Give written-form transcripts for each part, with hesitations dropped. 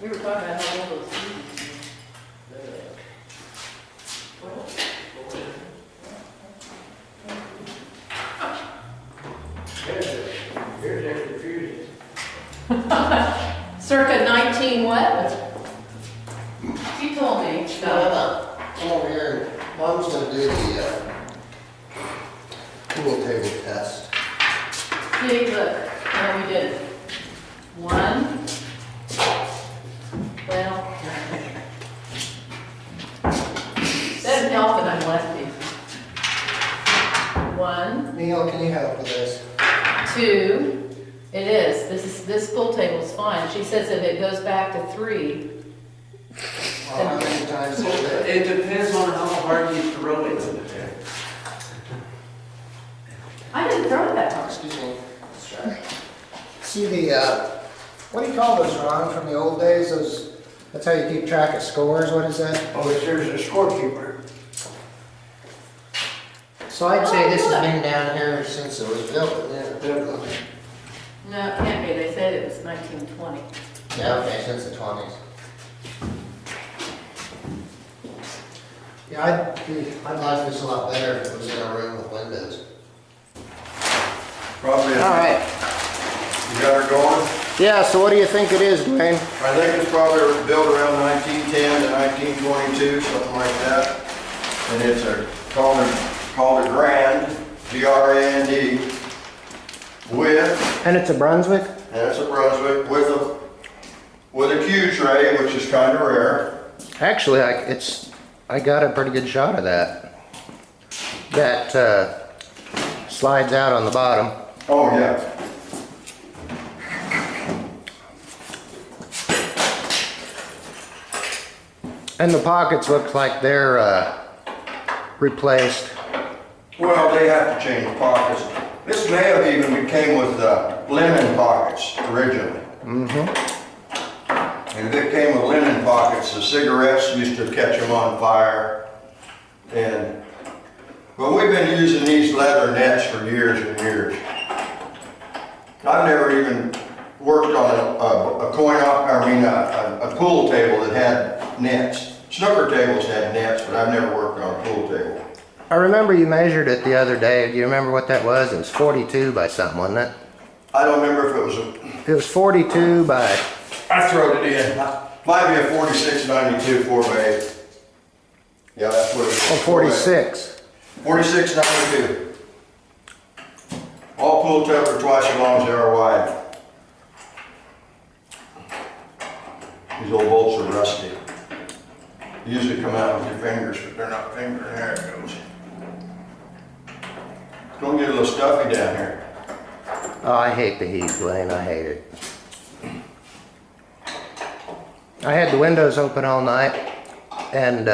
We were talking about how old those TVs Here's their confusing. Circa 19 what? You told me. Come over here. Mom's gonna do the pool table test. See, look, how we did it. One. Well, doesn't help that I'm lefty. One, Neil, can you help with this? two. It is. This pool table is fine. She says that it goes back to 3. How many times is it? It depends on how hard you throw it. I didn't throw it that hard. Excuse me. See the, what do you call those, Ron, from the old days? Those, that's how you keep track of scores. What is that? Oh, there's a scorekeeper. So I'd say this has been down here since it was built. No, it can't be. They said it was 1920. Yeah, okay, since the 20s. Yeah, I'd like this a lot better if it was in a room with windows. Probably, All right. you got her going? Yeah, so what do you think it is, Dwayne? I think it's probably built around 1910 to 1922, something like that. And it's called a Grand, G-R-A-N-D, with, And it's a Brunswick? and it's a Brunswick, with a Q tray, which is kind of rare. Actually, I got a pretty good shot of that. That slides out on the bottom. Oh, yeah. And the pockets look like they're replaced. Well, they have to change pockets. This may have even came with linen pockets originally. And if it came with linen pockets, the cigarettes used to catch them on fire. But we've been using these leather nets for years and years. I've never even worked on a pool table that had nets. Snooker tables had nets, but I've never worked on a pool table. I remember you measured it the other day. Do you remember what that was? It was 42 by something, wasn't it? I don't remember if it was It was 42 by... I throwed it in. Might be a 4692 4x8. Yeah, that's what it is. Oh, 46. 4692. All pool tables are twice as long as they are wide. These old bolts are rusty. You usually come out with your fingers, but they're not fingering. There it goes. It's gonna get a little stuffy down here. Oh, I hate the heat, Dwayne. I hate it. I had the windows open all night, and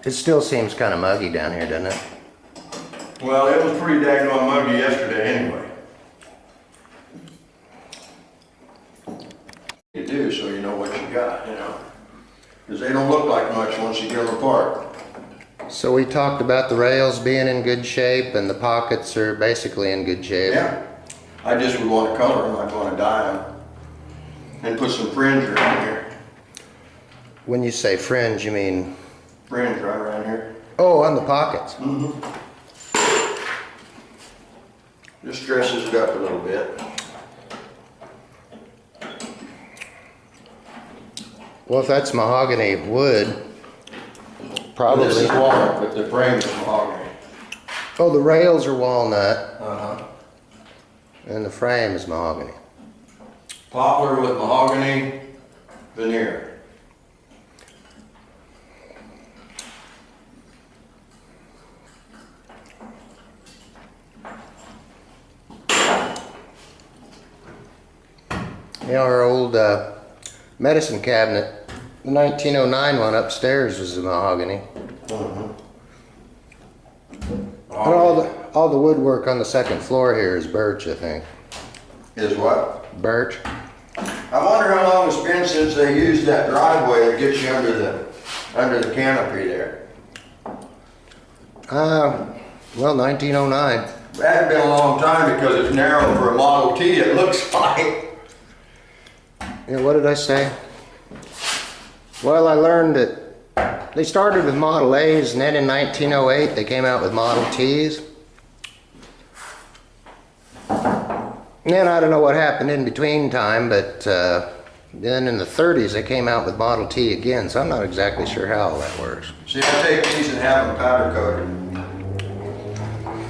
it still seems kind of muggy down here, doesn't it? Well, it was pretty dang on muggy yesterday anyway. You do, so you know what you got, you know. Because they don't look like much once you get them apart. So we talked about the rails being in good shape, and the pockets are basically in good shape. Yeah. I just would want to color them, I'd want to dye them. And put some fringe around here. When you say fringe, you mean... Fringe right around here. Oh, on the pockets. Just dresses it up a little bit. Well, if that's mahogany wood, probably... This is walnut, but the frame is mahogany. Oh, the rails are walnut, Uh-huh. and the frame is mahogany. Poplar with mahogany veneer. You know, our old medicine cabinet, the 1909 one upstairs was a mahogany. And all the woodwork on the second floor here is birch, I think. Is what? Birch. I wonder how long it's been since they used that driveway that gets you under the canopy there. Well, 1909. That had been a long time because it's narrow for a Model T, it looks like. Yeah, what did I say? Well, I learned that they started with Model A's, and then in 1908 they came out with Model T's. And then I don't know what happened in between time, but then in the 30s they came out with Model T again, so I'm not exactly sure how all that works. See, I take these and have them powder coated.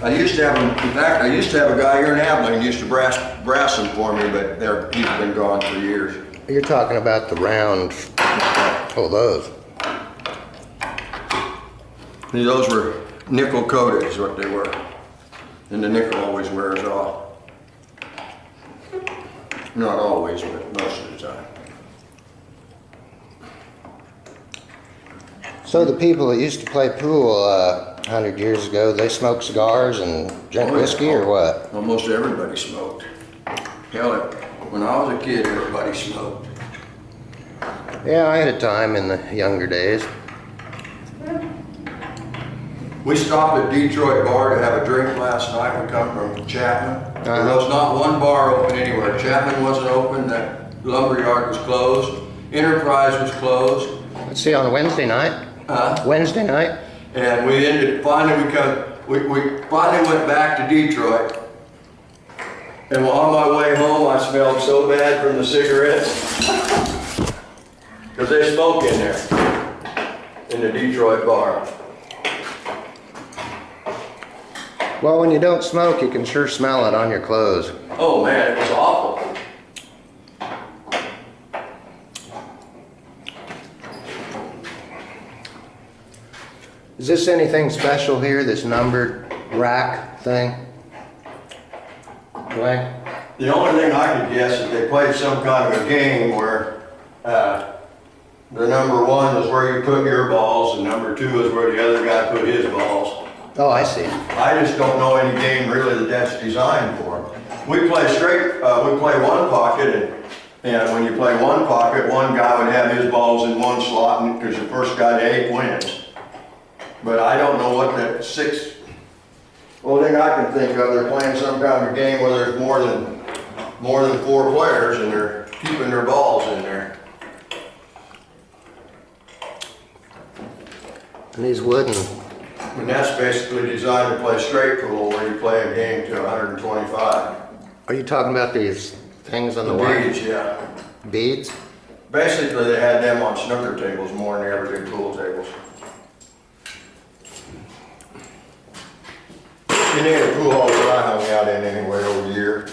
I used to have them, in fact, I used to have a guy here in Abilene used to brass them for me, but he's been gone for years. You're talking about the round, oh, those. See, those were nickel coated is what they were. And the nickel always wears off. Not always, but most of the time. So the people that used to play pool 100 years ago, they smoked cigars and drank whiskey or what? Almost everybody smoked. Hell, when I was a kid, everybody smoked. Yeah, I had a time in the younger days. We stopped at Detroit Bar to have a drink last night. We come from Chapman. There was not one bar open anywhere. Chapman wasn't open, the lumberyard was closed, Enterprise was closed. Let's see, on Wednesday night? Wednesday night? And we finally went back to Detroit. And on my way home, I smelled so bad from the cigarettes. Because they smoke in there, in the Detroit bar. Well, when you don't smoke, you can sure smell it on your clothes. Oh man, it was awful. Is this anything special here, this numbered rack thing? Dwayne? The only thing I could guess is they played some kind of a game where the number 1 is where you put your balls and number 2 is where the other guy put his balls. Oh, I see. I just don't know any game really that's designed for them. We play straight, we play one pocket, and when you play one pocket, one guy would have his balls in one slot, because the first guy to 8 wins. But I don't know what that 6, well, thing I can think of, they're playing some kind of game where there's more than 4 players, and they're keeping their balls in there. And these wooden. And that's basically designed to play straight pool, where you play a game to 125. Are you talking about these things on the wall? Beads, yeah. Beads? Basically, they had them on snooker tables more than they ever did pool tables. You need a pool hall that I hung out in anyway over the year.